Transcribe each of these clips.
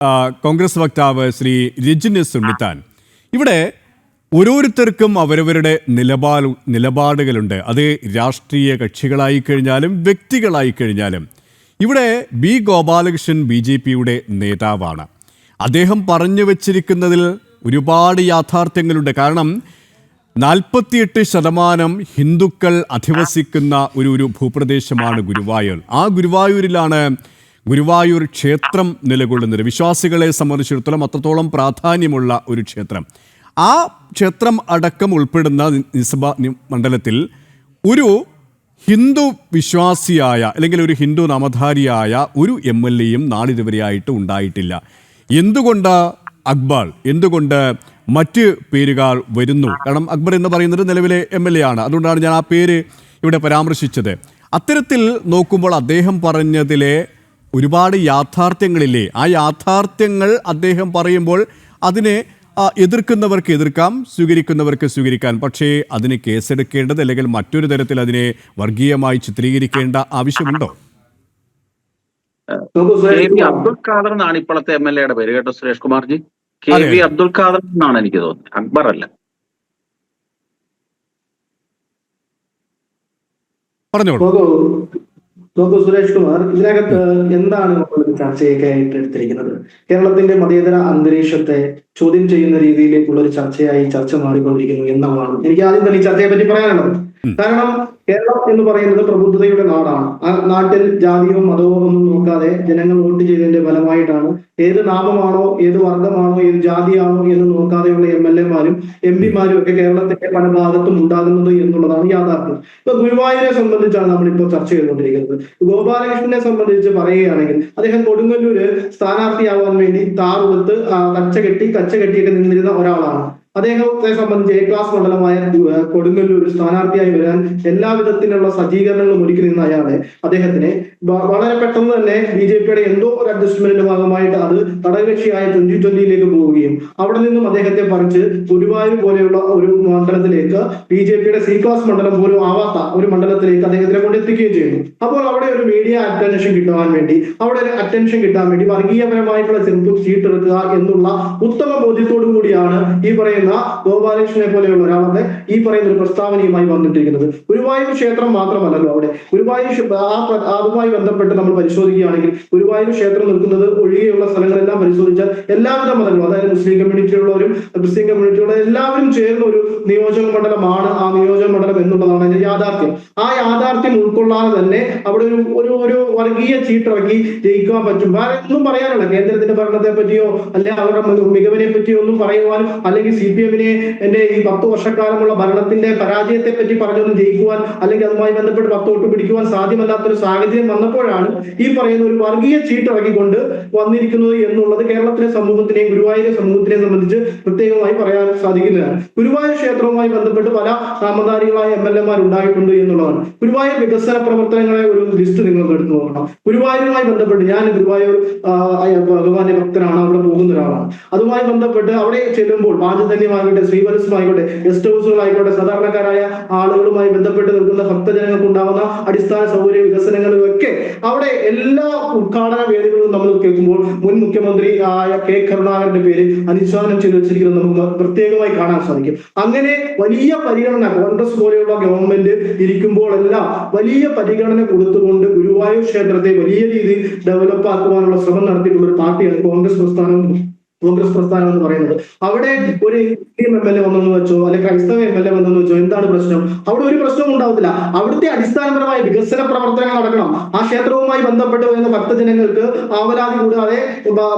കോൺഗ്രസ് വക്താവ് ശ്രീ രജനി സുന്നിത്താൻ. ഇവിടെ ഓരോരുത്തർക്കും അവരവരുടെ നിലപാടുകളുണ്ട്. അത് രാഷ്ട്രീയ കക്ഷികളായി കഴിഞ്ഞാലും വ്യക്തികളായി കഴിഞ്ഞാലും. ഇവിടെ ബി ഗോപാലകൃഷ്ണൻ BJPയുടെ നേതാവാണ്. അദ്ദേഹം പറഞ്ഞു വച്ചിരിക്കുന്നതിൽ ഒരുപാട് യാഥാർത്ഥ്യങ്ങളുണ്ട്. കാരണം 48% ഹിന്ദുക്കൾ അധിവസിക്കുന്ന ഒരു ഭൂപ്രദേശമാണ് ഗുരുവായൂർ. ആ ഗുരുവായൂരിലാണ് ഗുരുവായൂർ ക്ഷേത്രം നിലകൊള്ളുന്നത്. വിശ്വാസികളെ സംബന്ധിച്ചിടത്തോളം അത്രത്തോളം പ്രാധാന്യമുള്ള ഒരു ക്ഷേത്രം. ആ ക്ഷേത്രം അടക്കം ഉൾപ്പെടുന്ന നിയമസഭാ മണ്ഡലത്തിൽ ഒരു ഹിന്ദു വിശ്വാസിയായ അല്ലെങ്കിൽ ഒരു ഹിന്ദു നാമധാരിയായ ഒരു MLAയും നാളിതുവരെയായിട്ട് ഉണ്ടായിട്ടില്ല. എന്തുകൊണ്ട് അക്ബർ, എന്തുകൊണ്ട് മറ്റ് പേരുകൾ വരുന്നു? കാരണം അക്ബർ എന്ന് പറയുന്നത് നിലവിലെ MLA ആണ്. അതുകൊണ്ടാണ് ഞാൻ ആ പേര് ഇവിടെ പരാമർശിച്ചത്. അത്തരത്തിൽ നോക്കുമ്പോൾ അദ്ദേഹം പറഞ്ഞതിലെ ഒരുപാട് യാഥാർത്ഥ്യങ്ങളില്ലേ? ആ യാഥാർത്ഥ്യങ്ങൾ അദ്ദേഹം പറയുമ്പോൾ അതിനെ എതിർക്കുന്നവർക്ക് എതിർക്കാം, സ്വീകരിക്കുന്നവർക്ക് സ്വീകരിക്കാൻ. പക്ഷേ അതിന് കേസെടുക്കേണ്ടത് അല്ലെങ്കിൽ മറ്റൊരു തരത്തിൽ അതിനെ വർഗീയമായി ചിത്രീകരിക്കേണ്ട ആവശ്യമുണ്ടോ? അബ്ദുൽ ഖാദർ എന്നാണ് ഇപ്പോഴത്തെ MLAയുടെ പേര് കേട്ടോ സുരേഷ് കുമാർജി. KV അബ്ദുൽ ഖാദർ എന്നാണ് എനിക്ക് തോന്നുന്നത്, അക്ബർ അല്ല. പറഞ്ഞോളൂ സുരേഷ് കുമാർ. ഇതിനകത്ത് എന്താണ് നമ്മളൊരു ചർച്ചയൊക്കെയായിട്ട് എടുത്തിരിക്കുന്നത്? കേരളത്തിന്റെ മതേതര അന്തരീക്ഷത്തെ ചോദ്യം ചെയ്യുന്ന രീതിയിലേക്കുള്ള ഒരു ചർച്ചയായി ചർച്ച മാറിക്കൊണ്ടിരിക്കുന്നു എന്നുള്ളതാണ് എനിക്ക് ആദ്യം തന്നെ ഈ ചർച്ചയെ പറ്റി പറയാനുള്ളത്. കാരണം കേരളം എന്ന് പറയുന്നത് പ്രബുദ്ധതയുടെ നാടാണ്. ആ നാട്ടിൽ ജാതിയോ മതമോ ഒന്നും നോക്കാതെ ജനങ്ങൾ വോട്ട് ചെയ്തതിന്റെ ഫലമായിട്ടാണ് ഏത് നാമമാണോ, ഏത് വർഗമാണോ, ഏത് ജാതിയാണോ എന്ന് നോക്കാതെയുള്ള MLAമാരും MPമാരും ഒക്കെ കേരളത്തിന്റെ പല ഭാഗത്തും ഉണ്ടാകുന്നത് എന്നുള്ളതാണ് യാഥാർത്ഥ്യം. ഇപ്പൊ ഗുരുവായൂരെ സംബന്ധിച്ചാണ് നമ്മളിപ്പോൾ ചർച്ച ചെയ്തുകൊണ്ടിരിക്കുന്നത്. ഗോപാലകൃഷ്ണനെ സംബന്ധിച്ച് പറയുകയാണെങ്കിൽ അദ്ദേഹം കൊടുങ്ങല്ലൂര് സ്ഥാനാർത്ഥിയാവാൻ വേണ്ടി താറുകൊടുത്ത് കച്ചകെട്ടിയൊക്കെ നിന്നിരുന്ന ഒരാളാണ്. അദ്ദേഹത്തെ സംബന്ധിച്ച് A ക്ലാസ് മണ്ഡലമായ കൊടുങ്ങല്ലൂർ സ്ഥാനാർത്ഥിയായി വരാൻ എല്ലാവിധത്തിലുള്ള സജ്ജീകരണങ്ങളും ഒരുക്കി നിന്ന അയാളെ അദ്ദേഹത്തിനെ വളരെ പെട്ടെന്ന് തന്നെ BJPയുടെ എന്തോ ഒരു അഡ്ജസ്റ്റ്മെന്റിന്റെ ഭാഗമായിട്ട് അത് ഘടകകക്ഷിയായ 2020 പോവുകയും അവിടെ നിന്നും അദ്ദേഹത്തെ പറിച്ച് ഗുരുവായൂർ പോലെയുള്ള ഒരു മണ്ഡലത്തിലേക്ക് BJPയുടെ C ക്ലാസ് മണ്ഡലം പോലും ആവാത്ത ഒരു മണ്ഡലത്തിലേക്ക് അദ്ദേഹത്തിനെ കൊണ്ടെത്തിക്കുകയും ചെയ്യുന്നു. അപ്പോൾ അവിടെ ഒരു മീഡിയ അറ്റൻഷൻ കിട്ടാൻ വേണ്ടി വർഗീയപരമായിട്ടുള്ള ചീട്ടെടുക്കുക എന്നുള്ള ഉത്തമ ബോധ്യത്തോടു കൂടിയാണ് ഈ പറയുന്ന ഗോപാലകൃഷ്ണനെ പോലെയുള്ള ഒരാളെ ഈ പറയുന്ന ഒരു പ്രസ്താവനയുമായി വന്നിട്ടിരിക്കുന്നത്. ഗുരുവായൂർ ക്ഷേത്രം മാത്രമല്ലല്ലോ അവിടെ. അതുമായി ബന്ധപ്പെട്ട് നമ്മൾ പരിശോധിക്കുകയാണെങ്കിൽ ഗുരുവായൂർ ക്ഷേത്രം നിൽക്കുന്നത് ഒഴികെയുള്ള സ്ഥലങ്ങളെല്ലാം പരിശോധിച്ചാൽ എല്ലാവിധ മതങ്ങളും, അതായത് മുസ്ലിം കമ്മ്യൂണിറ്റിയുള്ളവരും ക്രിസ്ത്യൻ കമ്മ്യൂണിറ്റിയുള്ള എല്ലാവരും ചേർന്ന ഒരു നിയോജക മണ്ഡലമാണ് ആ നിയോജക മണ്ഡലം എന്നുള്ളതാണ് അതിന്റെ യാഥാർത്ഥ്യം. ആ യാഥാർത്ഥ്യം ഉൾക്കൊള്ളാതെ തന്നെ അവിടെ ഒരു വർഗീയ ചീട്ടിറക്കി ജയിക്കാൻ പറ്റും. വേറെ ഒന്നും പറയാനുള്ള കേന്ദ്രത്തിന്റെ ഭരണത്തെ പറ്റിയോ അല്ലെങ്കിൽ അവരുടെ മികവിനെ പറ്റിയോ ഒന്നും പറയുവാനും അല്ലെങ്കിൽ CPMനെ എന്റെ ഈ 10 വർഷക്കാലമുള്ള ഭരണത്തിന്റെ പരാജയത്തെ പറ്റി പറഞ്ഞൊന്നും ജയിക്കുവാൻ അല്ലെങ്കിൽ അതുമായി ബന്ധപ്പെട്ട് 10 വോട്ട് പിടിക്കുവാൻ സാധ്യമല്ലാത്തൊരു സാഹചര്യം വന്നപ്പോഴാണ് ഈ പറയുന്ന ഒരു വർഗീയ ചീട്ടിറക്കിക്കൊണ്ട് വന്നിരിക്കുന്നത് എന്നുള്ളത് കേരളത്തിലെ സമൂഹത്തിനെയും ഗുരുവായൂർ സമൂഹത്തിനെയും സംബന്ധിച്ച് പ്രത്യേകമായി പറയാൻ സാധിക്കുന്നതാണ്. ഗുരുവായൂർ ക്ഷേത്രവുമായി ബന്ധപ്പെട്ട് പല നാമധാരികളായ MLAമാർ ഉണ്ടായിട്ടുണ്ട് എന്നുള്ളതാണ്. ഗുരുവായൂർ വികസന പ്രവർത്തനങ്ങളെ ഒരു ലിസ്റ്റ് നിങ്ങൾക്ക് എടുത്തു നോക്കണം. ഗുരുവായൂരുമായി ബന്ധപ്പെട്ട് ഞാൻ ഗുരുവായൂർ ഭഗവാന്റെ ഭക്തനാണ്, അവിടെ പോകുന്ന ഒരാളാണ്. അതുമായി ബന്ധപ്പെട്ട് അവിടെ ചെല്ലുമ്പോൾ പാഞ്ചജന്യമായിക്കോട്ടെ, ശ്രീവത്സമായിക്കോട്ടെ, ഗസ്റ്റ് ഹൗസുകളായിക്കോട്ടെ, സാധാരണക്കാരായ ആളുകളുമായി ബന്ധപ്പെട്ട് നിൽക്കുന്ന ഭക്തജനങ്ങൾക്ക് ഉണ്ടാകുന്ന അടിസ്ഥാന സൗകര്യ വികസനങ്ങളും ഒക്കെ അവിടെ എല്ലാ ഉദ്ഘാടന വേദികളും നമ്മൾ കേൾക്കുമ്പോൾ മുൻ മുഖ്യമന്ത്രി ആയ K കരുണാകരന്റെ പേര് അനുസ്വാധനം ചെയ്തു വെച്ചിരിക്കുന്നത് നമുക്ക് പ്രത്യേകമായി കാണാൻ സാധിക്കും. അങ്ങനെ വലിയ പരിഗണന കോൺഗ്രസ് പോലെയുള്ള ഗവൺമെന്റ് ഇരിക്കുമ്പോഴെല്ലാം വലിയ പരിഗണന കൊടുത്തുകൊണ്ട് ഗുരുവായൂർ ക്ഷേത്രത്തെ വലിയ രീതിയിൽ ഡെവലപ്പ് ആക്കുവാനുള്ള ശ്രമം നടത്തിയിട്ടുള്ള ഒരു പാർട്ടിയാണ് കോൺഗ്രസ് പ്രസ്ഥാനം എന്ന് പറയുന്നത്. അവിടെ ഒരു മുസ്ലിം MLA വന്നെന്ന് വെച്ചോ അല്ലെങ്കിൽ ക്രൈസ്തവ MLA വന്നെന്ന് വെച്ചോ എന്താണ് പ്രശ്നം? അവിടെ ഒരു പ്രശ്നവും ഉണ്ടാവത്തില്ല. അവിടുത്തെ അടിസ്ഥാനപരമായ വികസന പ്രവർത്തനങ്ങൾ നടക്കണം. ആ ക്ഷേത്രവുമായി ബന്ധപ്പെട്ട് വരുന്ന ഭക്തജനങ്ങൾക്ക് ആവലാതി കൂടാതെ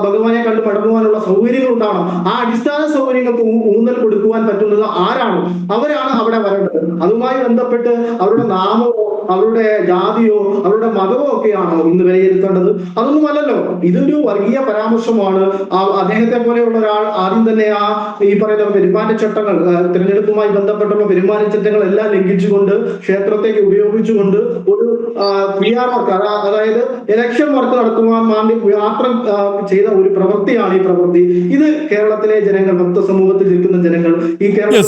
ഭഗവാനെ കണ്ട് മടങ്ങുവാനുള്ള സൗകര്യങ്ങൾ ഉണ്ടാവണം. ആ അടിസ്ഥാന സൗകര്യങ്ങൾക്ക് ഊന്നൽ കൊടുക്കുവാൻ പറ്റുന്നത് ആരാണോ അവരാണ് അവിടെ വരേണ്ടത്. അതുമായി ബന്ധപ്പെട്ട് അവരുടെ നാമമോ അവരുടെ ജാതിയോ അവരുടെ മതമോ ഒക്കെയാണോ ഇന്ന് വിലയിരുത്തേണ്ടത്? അതൊന്നുമല്ലല്ലോ. ഇതൊരു വർഗീയ പരാമർശമാണ്. അദ്ദേഹത്തെ പോലെയുള്ള ഒരാൾ ആദ്യം തന്നെ ഈ പറയുന്ന പെരുമാറ്റച്ചട്ടങ്ങൾ, തിരഞ്ഞെടുപ്പുമായി ബന്ധപ്പെട്ടുള്ള പെരുമാറ്റച്ചട്ടങ്ങൾ എല്ലാം ലംഘിച്ചുകൊണ്ട് ക്ഷേത്രത്തേക്ക് ഉപയോഗിച്ചുകൊണ്ട് ഒരു PR വർക്ക്, അതായത് ഇലക്ഷൻ വർക്ക് നടത്തുവാൻ വേണ്ടി മാത്രം ചെയ്ത ഒരു പ്രവൃത്തിയാണ് ഈ പ്രവൃത്തി. ഇത് കേരളത്തിലെ ജനങ്ങൾ, ഭക്ത സമൂഹത്തിൽ നിൽക്കുന്ന ജനങ്ങൾ ഈ കേരളത്തിൽ